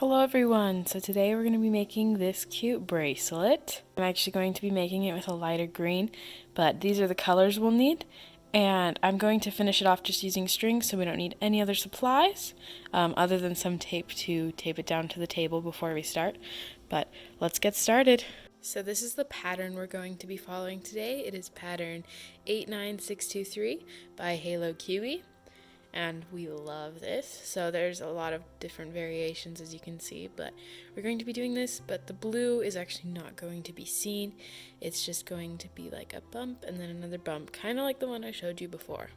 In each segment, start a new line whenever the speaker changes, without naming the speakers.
Hello everyone! So today we're going to be making this cute bracelet. I'm actually going to be making it with a lighter green, but these are the colors we'll need. And I'm going to finish it off just using string, so we don't need any other supplies, other than some tape to tape it down to the table before we start. But let's get started. So this is the pattern we're going to be following today. It is pattern 89623 by Halo Kiwi. And we love this. So there's a lot of different variations, as you can see, but we're going to be doing this, but the blue is actually not going to be seen. It's just going to be like a bump and then another bump, kind of like the one I showed you before.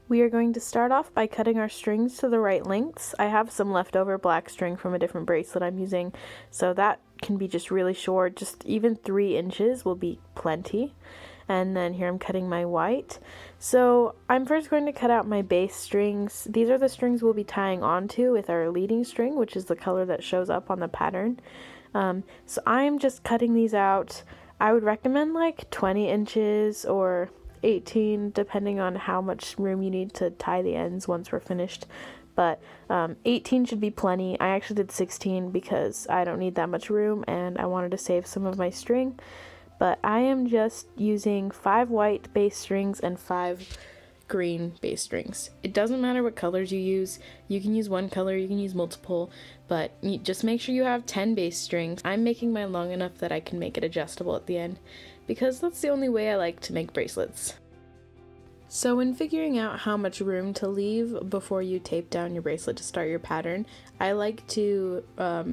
We are going to start off by cutting our strings to the right lengths. I have some leftover black string from a different bracelet I'm using, so that can be just really short. Just even 3 inches will be plenty. And then here I'm cutting my white. So I'm first going to cut out my base strings. These are the strings we'll be tying onto with our leading string, which is the color that shows up on the pattern. So I'm just cutting these out. I would recommend like 20 inches or 18, depending on how much room you need to tie the ends once we're finished. But 18 should be plenty. I actually did 16 because I don't need that much room and I wanted to save some of my string. But I am just using 5 white base strings and 5 green base strings. It doesn't matter what colors you use. You can use one color, you can use multiple, but you just make sure you have 10 base strings. I'm making mine long enough that I can make it adjustable at the end, because that's the only way I like to make bracelets. So when figuring out how much room to leave before you tape down your bracelet to start your pattern, I like to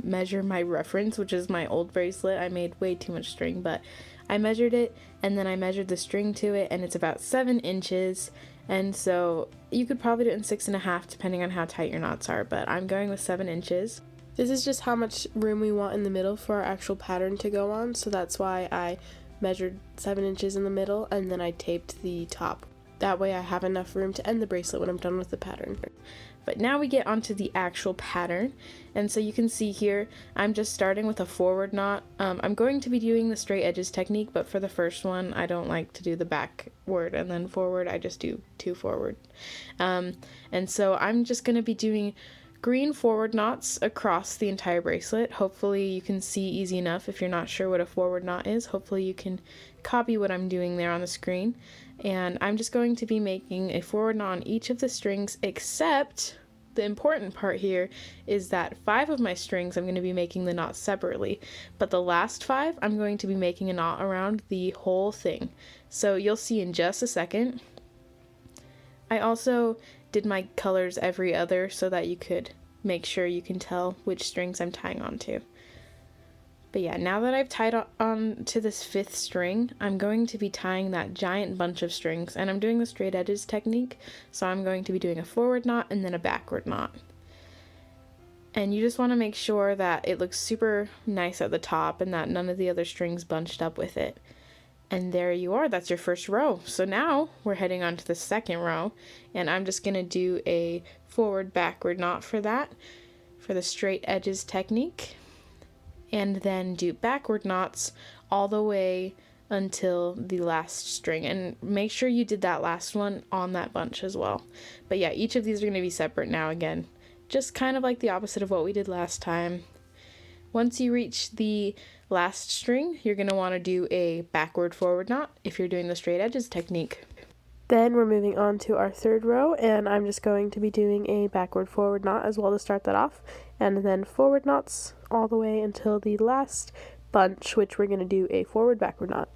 measure my reference, which is my old bracelet. I made way too much string, but I measured it, and then I measured the string to it, and it's about 7 inches, and so you could probably do it in 6.5 depending on how tight your knots are, but I'm going with 7 inches.
This is just how much room we want in the middle for our actual pattern to go on, so that's why I measured 7 inches in the middle, and then I taped the top. That way I have enough room to end the bracelet when I'm done with the pattern.
But now we get onto the actual pattern, and so you can see here I'm just starting with a forward knot. I'm going to be doing the straight edges technique, but for the first one I don't like to do the backward and then forward. I just do 2 forward. And so I'm just going to be doing green forward knots across the entire bracelet. Hopefully you can see easy enough. If you're not sure what a forward knot is, hopefully you can copy what I'm doing there on the screen. And I'm just going to be making a forward knot on each of the strings, except the important part here is that 5 of my strings I'm going to be making the knot separately, but the last 5 I'm going to be making a knot around the whole thing. So you'll see in just a second. I also did my colors every other so that you could make sure you can tell which strings I'm tying onto. But yeah, now that I've tied on to this 5th string, I'm going to be tying that giant bunch of strings, and I'm doing the straight edges technique, so I'm going to be doing a forward knot and then a backward knot. And you just want to make sure that it looks super nice at the top and that none of the other strings bunched up with it. And there you are, that's your first row. So now we're heading on to the 2nd row, and I'm just going to do a forward backward knot for that, for the straight edges technique. And then do backward knots all the way until the last string, and make sure you did that last one on that bunch as well. But yeah, each of these are going to be separate now again, just kind of like the opposite of what we did last time. Once you reach the last string, you're going to want to do a backward forward knot if you're doing the straight edges technique.
Then we're moving on to our 3rd row, and I'm just going to be doing a backward forward knot as well to start that off, and then forward knots all the way until the last bunch, which we're going to do a forward backward knot.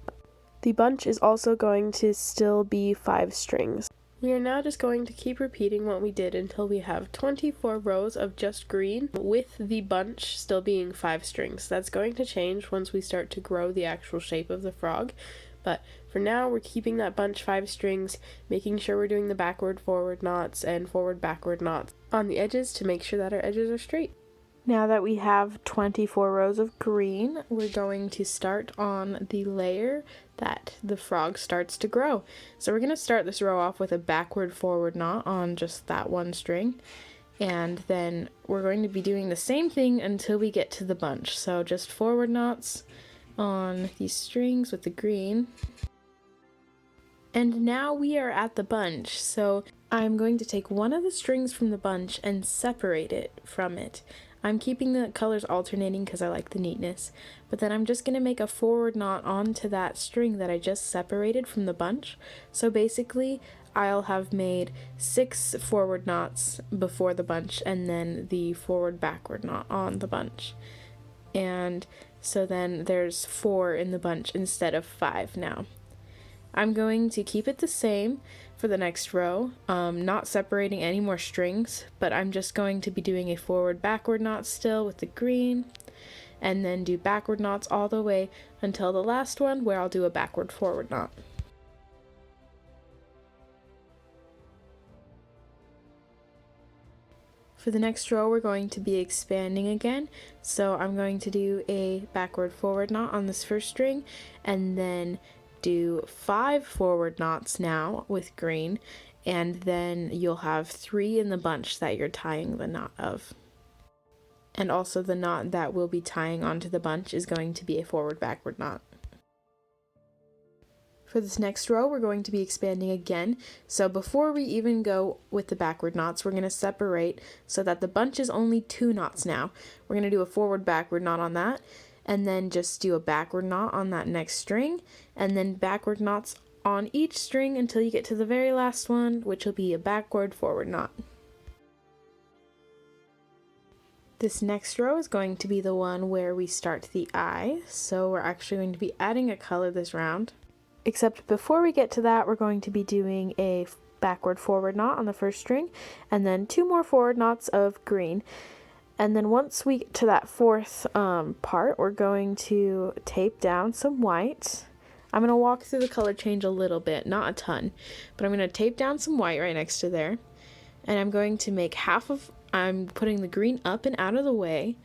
The bunch is also going to still be 5 strings. We are now just going to keep repeating what we did until we have 24 rows of just green, with the bunch still being 5 strings. That's going to change once we start to grow the actual shape of the frog. But for now, we're keeping that bunch 5 strings, making sure we're doing the backward forward knots and forward backward knots on the edges to make sure that our edges are straight.
Now that we have 24 rows of green, we're going to start on the layer that the frog starts to grow. So we're going to start this row off with a backward forward knot on just that one string. And then we're going to be doing the same thing until we get to the bunch. So just forward knots on these strings with the green. And now we are at the bunch, so I'm going to take one of the strings from the bunch and separate it from it. I'm keeping the colors alternating because I like the neatness, but then I'm just going to make a forward knot onto that string that I just separated from the bunch. So basically I'll have made 6 forward knots before the bunch and then the forward backward knot on the bunch. And so then there's 4 in the bunch instead of 5 now. I'm going to keep it the same for the next row, not separating any more strings, but I'm just going to be doing a forward backward knot still with the green, and then do backward knots all the way until the last one where I'll do a backward forward knot. For the next row, we're going to be expanding again, so I'm going to do a backward forward knot on this first string, and then do 5 forward knots now with green, and then you'll have 3 in the bunch that you're tying the knot of. And also the knot that we'll be tying onto the bunch is going to be a forward backward knot. For this next row, we're going to be expanding again, so before we even go with the backward knots, we're going to separate so that the bunch is only 2 knots now. We're going to do a forward backward knot on that, and then just do a backward knot on that next string, and then backward knots on each string until you get to the very last one, which will be a backward forward knot. This next row is going to be the one where we start the eye, so we're actually going to be adding a color this round. Except before we get to that, we're going to be doing a backward forward knot on the first string, and then 2 more forward knots of green. And then once we get to that 4th part, we're going to tape down some white. I'm going to walk through the color change a little bit, not a ton, but I'm going to tape down some white right next to there. And I'm going to make I'm putting the green up and out of the way.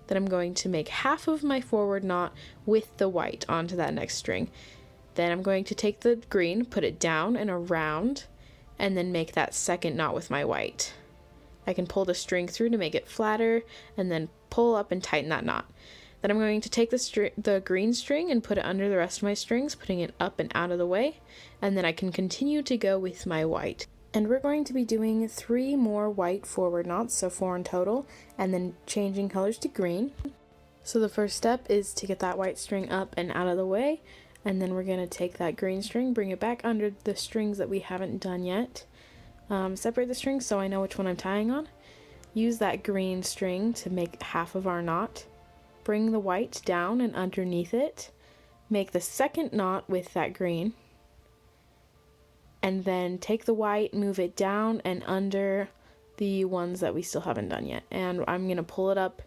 Then I'm going to make half of my forward knot with the white onto that next string. Then I'm going to take the green, put it down and around, and then make that second knot with my white. I can pull the string through to make it flatter, and then pull up and tighten that knot. Then I'm going to take the green string and put it under the rest of my strings, putting it up and out of the way, and then I can continue to go with my white. And we're going to be doing 3 more white forward knots, so 4 in total, and then changing colors to green. So the first step is to get that white string up and out of the way, and then we're going to take that green string, bring it back under the strings that we haven't done yet. Separate the strings so I know which one I'm tying on. Use that green string to make half of our knot. Bring the white down and underneath it. Make the second knot with that green. And then take the white, move it down and under the ones that we still haven't done yet. And I'm going to pull it up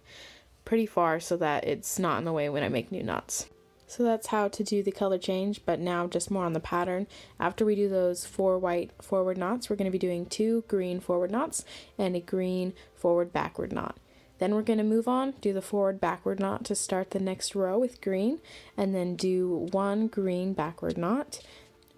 pretty far so that it's not in the way when I make new knots. So that's how to do the color change, but now just more on the pattern. After we do those 4 white forward knots, we're going to be doing 2 green forward knots and a green forward backward knot. Then we're going to move on, do the forward backward knot to start the next row with green, and then do 1 green backward knot.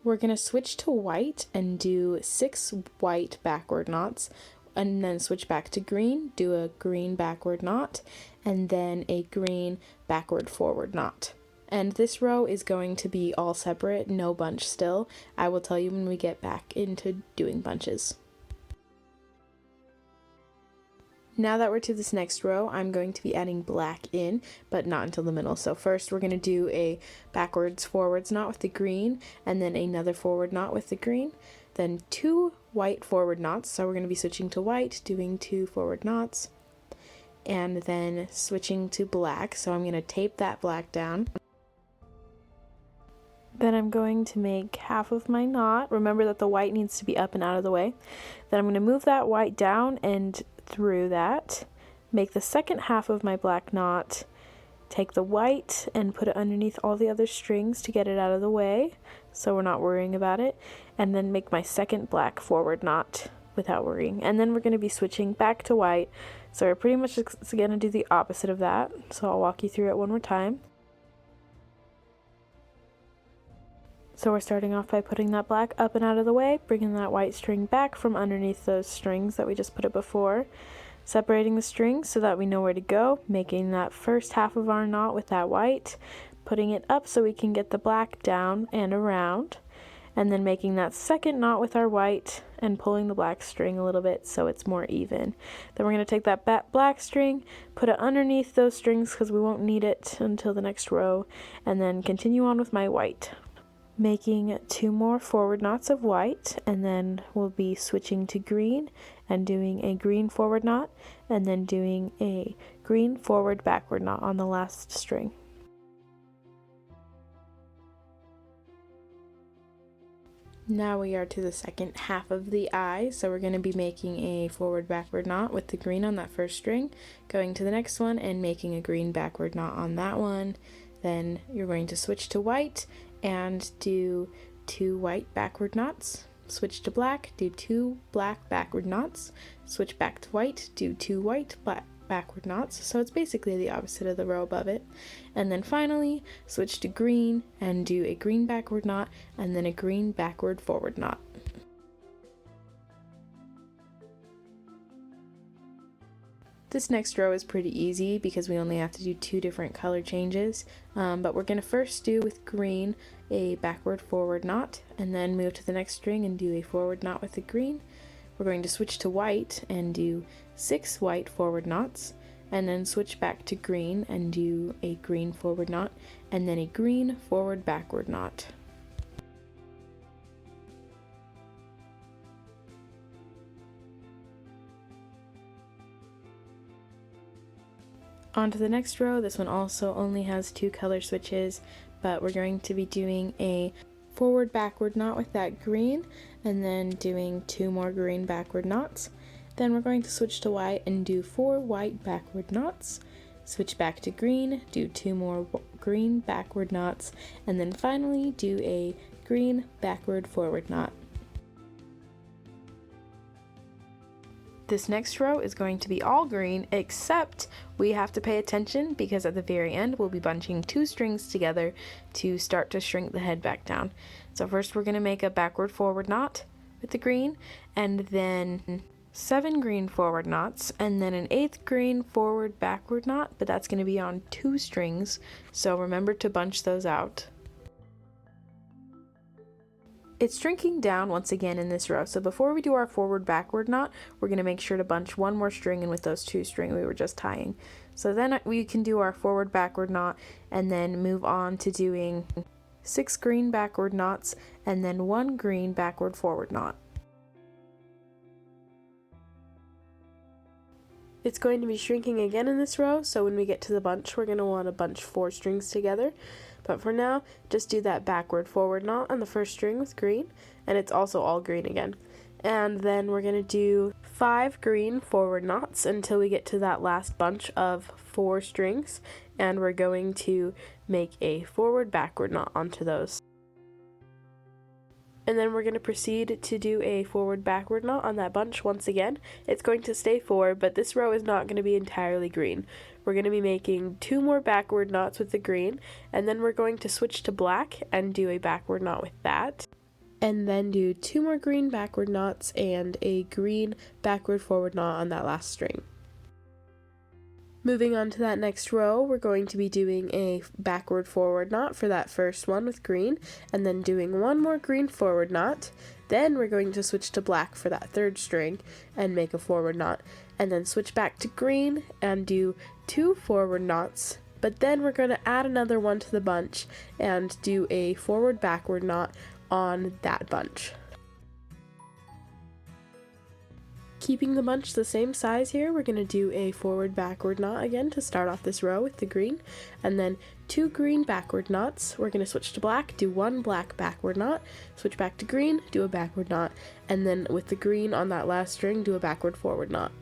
We're going to switch to white and do 6 white backward knots, and then switch back to green, do a green backward knot, and then a green backward forward knot. And this row is going to be all separate, no bunch still. I will tell you when we get back into doing bunches. Now that we're to this next row, I'm going to be adding black in, but not until the middle. So first we're going to do a backwards forwards knot with the green, and then another forward knot with the green, then 2 white forward knots. So we're going to be switching to white, doing 2 forward knots, and then switching to black. So I'm going to tape that black down. Then I'm going to make half of my knot. Remember that the white needs to be up and out of the way. Then I'm going to move that white down and through that. Make the second half of my black knot. Take the white and put it underneath all the other strings to get it out of the way, so we're not worrying about it. And then make my second black forward knot without worrying. And then we're going to be switching back to white. So we're pretty much going to do the opposite of that. So I'll walk you through it one more time. So we're starting off by putting that black up and out of the way, bringing that white string back from underneath those strings that we just put it before, separating the strings so that we know where to go, making that first half of our knot with that white, putting it up so we can get the black down and around, and then making that second knot with our white and pulling the black string a little bit so it's more even. Then we're going to take that black string, put it underneath those strings because we won't need it until the next row, and then continue on with my white. Making 2 more forward knots of white, and then we'll be switching to green and doing a green forward knot, and then doing a green forward backward knot on the last string. Now we are to the second half of the eye, so we're going to be making a forward backward knot with the green on that first string, going to the next one and making a green backward knot on that one. Then you're going to switch to white and do 2 white backward knots, switch to black, do 2 black backward knots, switch back to white, do 2 white backward knots, so it's basically the opposite of the row above it. And then finally switch to green and do a green backward knot and then a green backward forward knot. This next row is pretty easy because we only have to do 2 different color changes, but we're going to first do with green a backward forward knot and then move to the next string and do a forward knot with the green. We're going to switch to white and do 6 white forward knots, and then switch back to green and do a green forward knot and then a green forward backward knot. On to the next row. This one also only has 2 color switches, but we're going to be doing a forward backward knot with that green and then doing 2 more green backward knots. Then we're going to switch to white and do 4 white backward knots, switch back to green, do 2 more green backward knots, and then finally do a green backward forward knot. This next row is going to be all green, except we have to pay attention because at the very end we'll be bunching 2 strings together to start to shrink the head back down. So first we're going to make a backward forward knot with the green, and then 7 green forward knots, and then an 8th green forward backward knot, but that's going to be on 2 strings, so remember to bunch those out. It's shrinking down once again in this row, so before we do our forward backward knot, we're going to make sure to bunch 1 more string in with those 2 strings we were just tying. So then we can do our forward backward knot and then move on to doing 6 green backward knots and then 1 green backward forward knot. It's going to be shrinking again in this row, so when we get to the bunch, we're going to want to bunch 4 strings together. But for now, just do that backward forward knot on the first string with green, and it's also all green again. And then we're going to do 5 green forward knots until we get to that last bunch of 4 strings, and we're going to make a forward backward knot onto those. And then we're going to proceed to do a forward backward knot on that bunch once again. It's going to stay 4, but this row is not going to be entirely green. We're going to be making 2 more backward knots with the green, and then we're going to switch to black and do a backward knot with that. And then do 2 more green backward knots and a green backward forward knot on that last string. Moving on to that next row, we're going to be doing a backward forward knot for that first one with green, and then doing 1 more green forward knot. Then we're going to switch to black for that third string and make a forward knot, and then switch back to green and do 2 forward knots. But then we're going to add another one to the bunch and do a forward backward knot on that bunch. Keeping the bunch the same size here, we're going to do a forward backward knot again to start off this row with the green, and then 2 green backward knots. We're going to switch to black, do 1 black backward knot, switch back to green, do a backward knot, and then with the green on that last string, do a backward forward knot.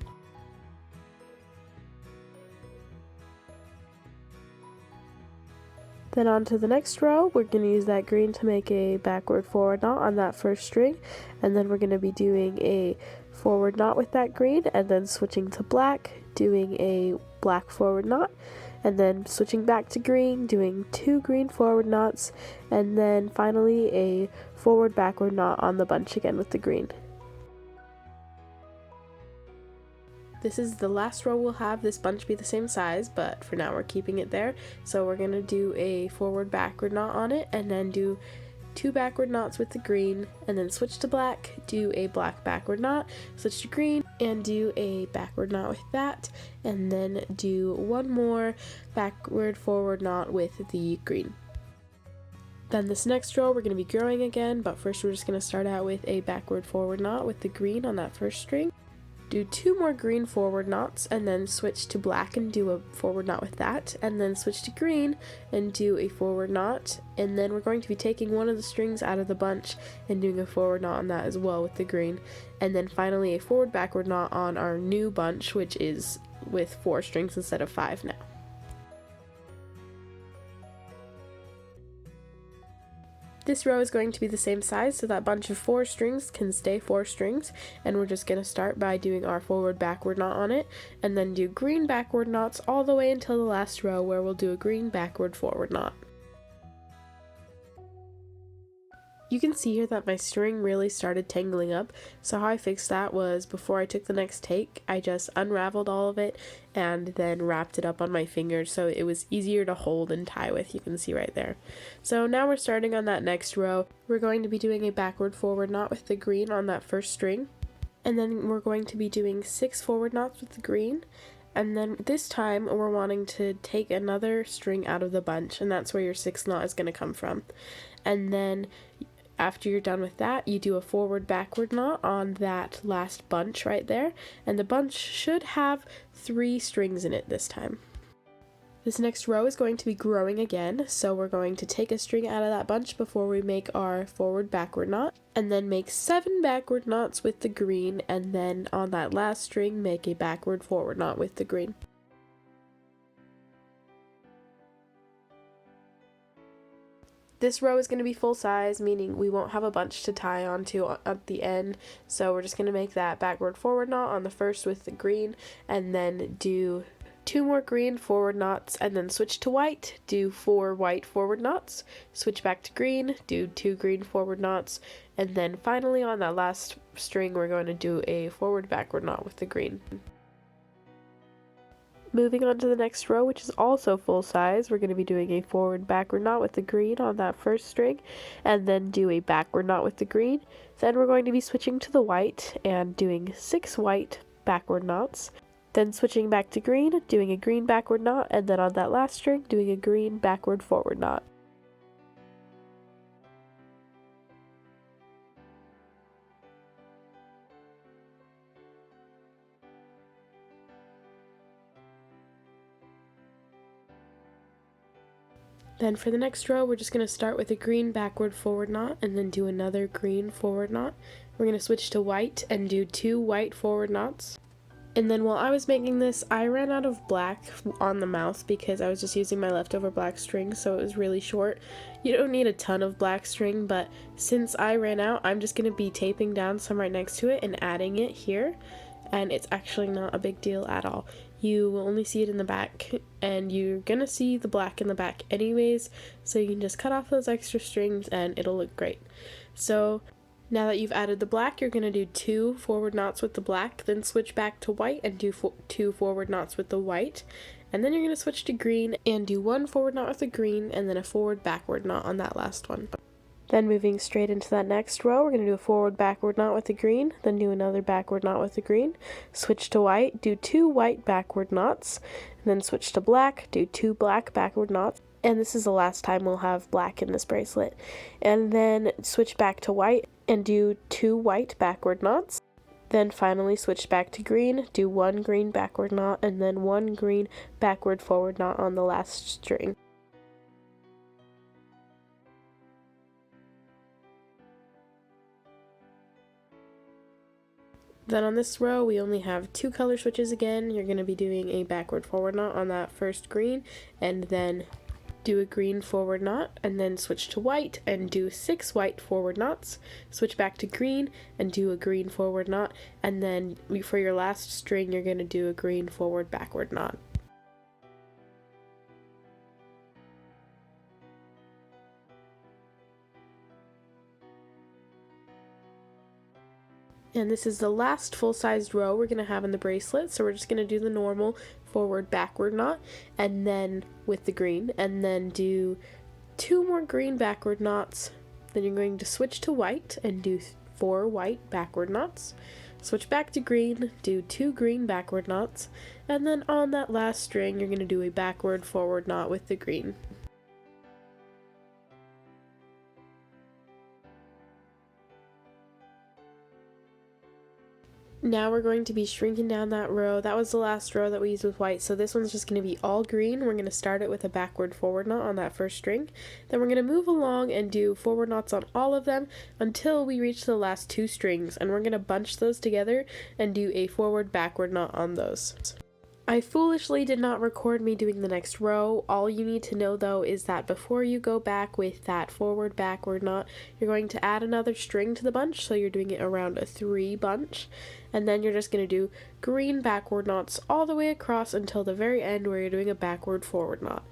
Then on to the next row, we're going to use that green to make a backward forward knot on that first string, and then we're going to be doing a forward knot with that green, and then switching to black, doing a black forward knot, and then switching back to green, doing 2 green forward knots, and then finally a forward backward knot on the bunch again with the green. This is the last row we'll have this bunch be the same size, but for now we're keeping it there. So we're going to do a forward backward knot on it, and then do
2 backward knots with the green, and then switch to black, do a black backward knot, switch to green, and do a backward knot with that, and then do one more backward forward knot with the green. Then this next row we're going to be growing again, but first we're just going to start out with a backward forward knot with the green on that first string. Do 2 more green forward knots and then switch to black and do a forward knot with that, and then switch to green and do a forward knot, and then we're going to be taking one of the strings out of the bunch and doing a forward knot on that as well with the green, and then finally a forward backward knot on our new bunch, which is with 4 strings instead of 5 now. This row is going to be the same size, so that bunch of 4 strings can stay 4 strings, and we're just going to start by doing our forward backward knot on it, and then do green backward knots all the way until the last row where we'll do a green backward forward knot. You can see here that my string really started tangling up, so how I fixed that was before I took the next take, I just unraveled all of it and then wrapped it up on my fingers so it was easier to hold and tie with, you can see right there. So now we're starting on that next row. We're going to be doing a backward forward knot with the green on that first string, and then we're going to be doing 6 forward knots with the green, and then this time we're wanting to take another string out of the bunch, and that's where your 6th knot is going to come from. And then after you're done with that, you do a forward backward knot on that last bunch right there, and the bunch should have 3 strings in it this time. This next row is going to be growing again, so we're going to take a string out of that bunch before we make our forward backward knot, and then make 7 backward knots with the green, and then on that last string make a backward forward knot with the green. This row is going to be full size, meaning we won't have a bunch to tie onto at the end, so we're just going to make that backward forward knot on the first with the green, and then do 2 more green forward knots, and then switch to white, do 4 white forward knots, switch back to green, do 2 green forward knots, and then finally on that last string we're going to do a forward backward knot with the green. Moving on to the next row, which is also full size, we're going to be doing a forward backward knot with the green on that first string, and then do a backward knot with the green. Then we're going to be switching to the white and doing 6 white backward knots, then switching back to green, doing a green backward knot, and then on that last string doing a green backward forward knot. Then for the next row, we're just going to start with a green backward forward knot and then do another green forward knot. We're going to switch to white and do 2 white forward knots. And then while I was making this, I ran out of black on the mouth because I was just using my leftover black string, so it was really short. You don't need a ton of black string, but since I ran out, I'm just going to be taping down some right next to it and adding it here. And it's actually not a big deal at all. You will only see it in the back, and you're gonna see the black in the back anyways, so you can just cut off those extra strings and it'll look great. So now that you've added the black, you're gonna do 2 forward knots with the black, then switch back to white and do 2 forward knots with the white, and then you're gonna switch to green and do 1 forward knot with the green and then a forward backward knot on that last one. Then moving straight into that next row, we're going to do a forward backward knot with the green, then do another backward knot with the green, switch to white, do 2 white backward knots, and then switch to black, do 2 black backward knots, and this is the last time we'll have black in this bracelet, and then switch back to white and do 2 white backward knots, then finally switch back to green, do 1 green backward knot, and then 1 green backward forward knot on the last string. Then on this row, we only have 2 color switches again. You're going to be doing a backward forward knot on that first green, and then do a green forward knot, and then switch to white and do 6 white forward knots, switch back to green and do a green forward knot, and then for your last string, you're going to do a green forward backward knot. And this is the last full-sized row we're going to have in the bracelet, so we're just going to do the normal forward backward knot, and then with the green, and then do 2 more green backward knots, Then you're going to switch to white and do 4 white backward knots. Switch back to green, do 2 green backward knots, and then on that last string you're going to do a backward forward knot with the green. Now we're going to be shrinking down that row. That was the last row that we used with white, so this one's just going to be all green. We're going to start it with a backward forward knot on that first string. Then we're going to move along and do forward knots on all of them until we reach the last 2 strings, and we're going to bunch those together and do a forward backward knot on those. I foolishly did not record me doing the next row. All you need to know though is that before you go back with that forward backward knot, you're going to add another string to the bunch, so you're doing it around a 3 bunch, and then you're just going to do green backward knots all the way across until the very end where you're doing a backward forward knot.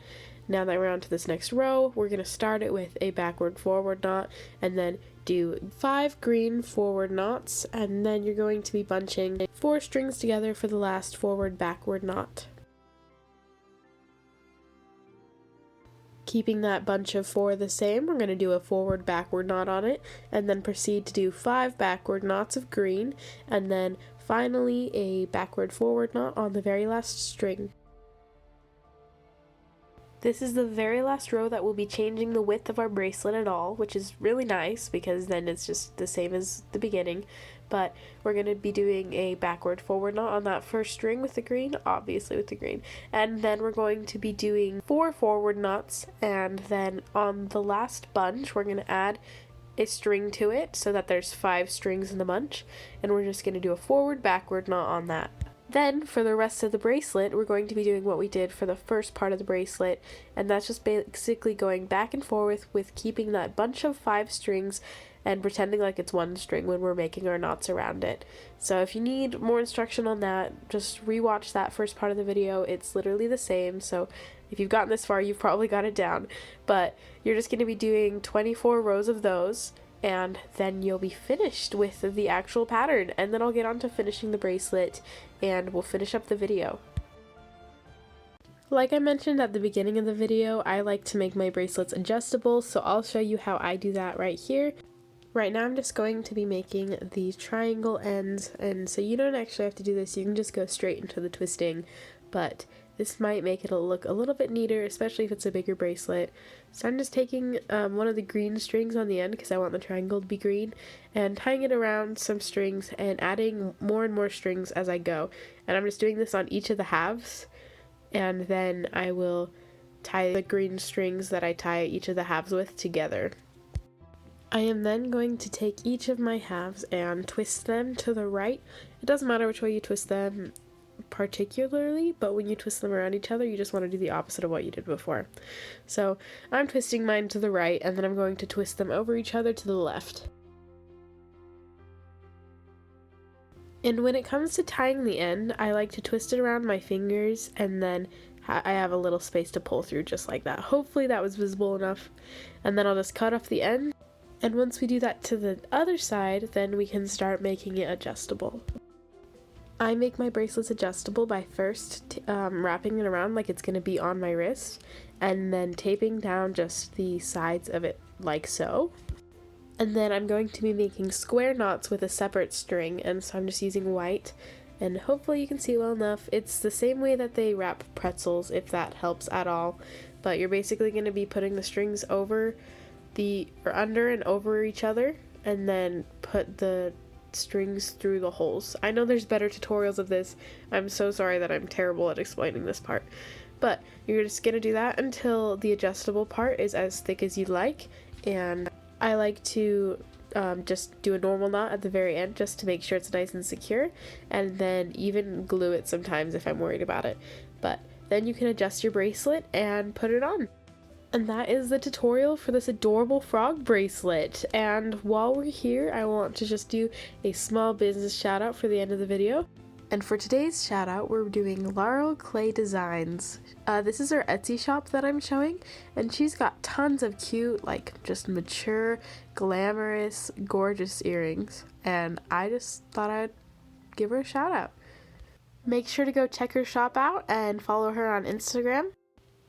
Now that we're on to this next row, we're going to start it with a backward forward knot and then do 5 green forward knots, and then you're going to be bunching 4 strings together for the last forward backward knot. Keeping that bunch of 4 the same, we're going to do a forward backward knot on it and then proceed to do 5 backward knots of green, and then finally a backward forward knot on the very last string. This is the very last row that will be changing the width of our bracelet at all, which is really nice because then it's just the same as the beginning. But we're going to be doing a backward forward knot on that first string with the green, obviously with the green. And then we're going to be doing 4 forward knots, and then on the last bunch we're going to add a string to it so that there's 5 strings in the bunch, and we're just going to do a forward backward knot on that. Then, for the rest of the bracelet, we're going to be doing what we did for the first part of the bracelet, and that's just basically going back and forth with keeping that bunch of 5 strings and pretending like it's 1 string when we're making our knots around it. So if you need more instruction on that, just rewatch that first part of the video. It's literally the same, so if you've gotten this far, you've probably got it down. But you're just going to be doing 24 rows of those, and then you'll be finished with the actual pattern, and then I'll get on to finishing the bracelet and we'll finish up the video. Like I mentioned at the beginning of the video, I like to make my bracelets adjustable, so I'll show you how I do that right here. Right now I'm just going to be making the triangle ends, and so you don't actually have to do this, you can just go straight into the twisting, but this might make it look a little bit neater, especially if it's a bigger bracelet. So I'm just taking one of the green strings on the end because I want the triangle to be green, and tying it around some strings and adding more and more strings as I go. And I'm just doing this on each of the halves, and then I will tie the green strings that I tie each of the halves with together. I am then going to take each of my halves and twist them to the right. It doesn't matter which way you twist them particularly, but when you twist them around each other, you just want to do the opposite of what you did before. So I'm twisting mine to the right, and then I'm going to twist them over each other to the left. And when it comes to tying the end, I like to twist it around my fingers, and then I have a little space to pull through just like that. Hopefully that was visible enough. And then I'll just cut off the end, and once we do that to the other side, then we can start making it adjustable. I make my bracelets adjustable by first wrapping it around like it's going to be on my wrist, and then taping down just the sides of it like so. And then I'm going to be making square knots with a separate string, and so I'm just using white, and hopefully you can see well enough. It's the same way that they wrap pretzels, if that helps at all, but you're basically going to be putting the strings over under and over each other, and then put the strings through the holes. I know there's better tutorials of this. I'm so sorry that I'm terrible at explaining this part. But you're just gonna do that until the adjustable part is as thick as you'd like, and I like to just do a normal knot at the very end just to make sure it's nice and secure, and then even glue it sometimes if I'm worried about it. But then you can adjust your bracelet and put it on. And that is the tutorial for this adorable frog bracelet. And while we're here, I want to just do a small business shout out for the end of the video. And for today's shout out, we're doing Laurel Clay Designs. This is her Etsy shop that I'm showing, and she's got tons of cute, like just mature, glamorous, gorgeous earrings. And I just thought I'd give her a shout out. Make sure to go check her shop out and follow her on Instagram.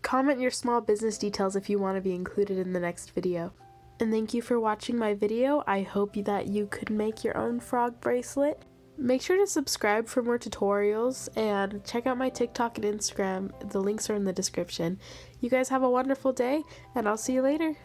Comment your small business details if you want to be included in the next video. And thank you for watching my video. I hope that you could make your own frog bracelet. Make sure to subscribe for more tutorials and check out my TikTok and Instagram. The links are in the description. You guys have a wonderful day, and I'll see you later.